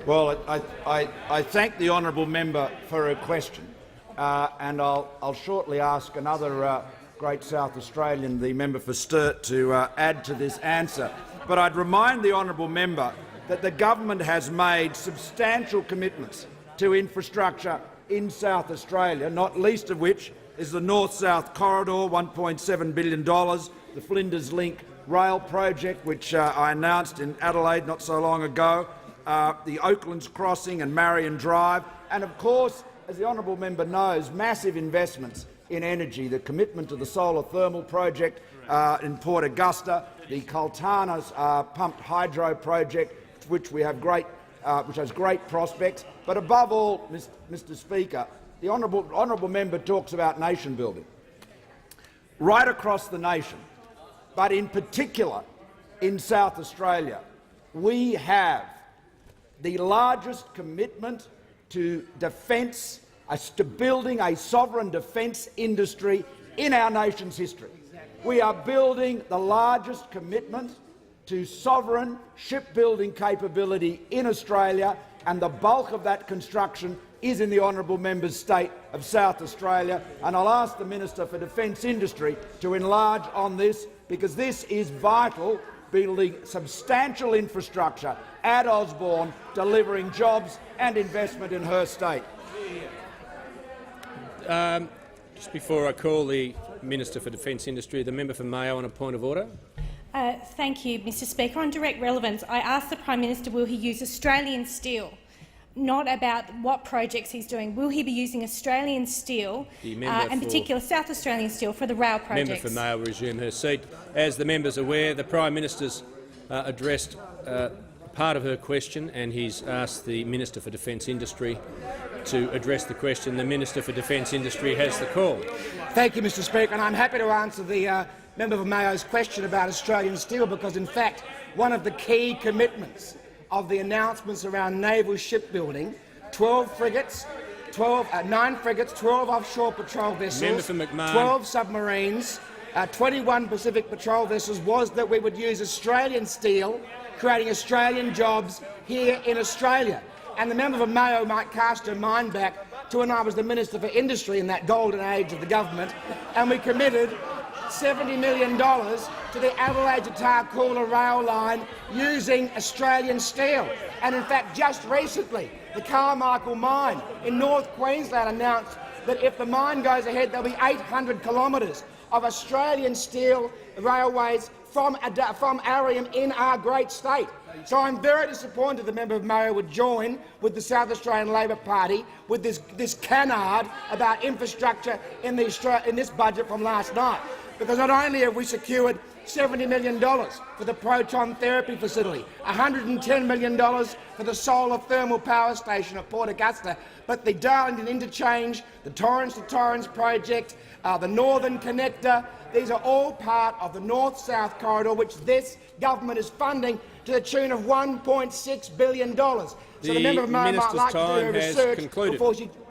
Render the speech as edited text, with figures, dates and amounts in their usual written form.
Well, I thank the honourable member for her question, and I'll shortly ask another great South Australian, the member for Sturt, to add to this answer. But I'd remind the honourable member that the government has made substantial commitments to infrastructure in South Australia, not least of which is the North-South Corridor, $1.7 billion, the Flinders Link rail project, which I announced in Adelaide not so long ago, the Oaklands Crossing and Marion Drive, and of course, as the honourable member knows, massive investments in energy, the commitment to the solar thermal project in Port Augusta, the Coltana's pumped hydro project, which has great prospects. But above all, Mr. Speaker, the honourable member talks about nation building. Right across the nation, but in particular in South Australia, we have the largest commitment to defence, to building a sovereign defence industry in our nation's history. We are building the largest commitment to sovereign shipbuilding capability in Australia, and the bulk of that construction is in the honourable member's state of South Australia. And I'll ask the Minister for Defence Industry to enlarge on this, because this is vital, building substantial infrastructure at Osborne, delivering jobs and investment in her state. Just before I call the Minister for Defence Industry, the member for Mayo on a point of order. Thank you, Mr. Speaker. On direct relevance, I asked the Prime Minister will he use Australian steel, not about what projects he's doing. Will he be using Australian steel, in particular South Australian steel, for the rail projects? Member for Mayo will resume her seat. As the member is aware, the Prime Minister's addressed part of her question, and he's asked the Minister for Defence Industry to address the question. The Minister for Defence Industry has the call. Thank you, Mr. Speaker, and I'm happy to answer the member for Mayo's question about Australian steel, because in fact one of the key commitments of the announcements around naval shipbuilding, 9 frigates, 12 offshore patrol vessels, 12 submarines, 21 Pacific patrol vessels, was that we would use Australian steel, creating Australian jobs here in Australia. And the member for Mayo might cast her mind back to when I was the Minister for Industry in that golden age of the government, and we committed $70 million to the Adelaide to Tarcoola rail line using Australian steel. And in fact, just recently, the Carmichael mine in North Queensland announced that if the mine goes ahead, there'll be 800 kilometres of Australian steel railways from Arium in our great state. So I'm very disappointed the member of Mayo would join with the South Australian Labor Party with this canard about infrastructure in this budget from last night, because not only have we secured $70 million for the proton therapy facility, $110 million for the solar thermal power station at Port Augusta, but the Darlington Interchange, the Torrens to Torrens project, the Northern Connector, these are all part of the North-South Corridor, which this government is funding to the tune of $1.6 billion. So the member of Mayo might like to do her research before she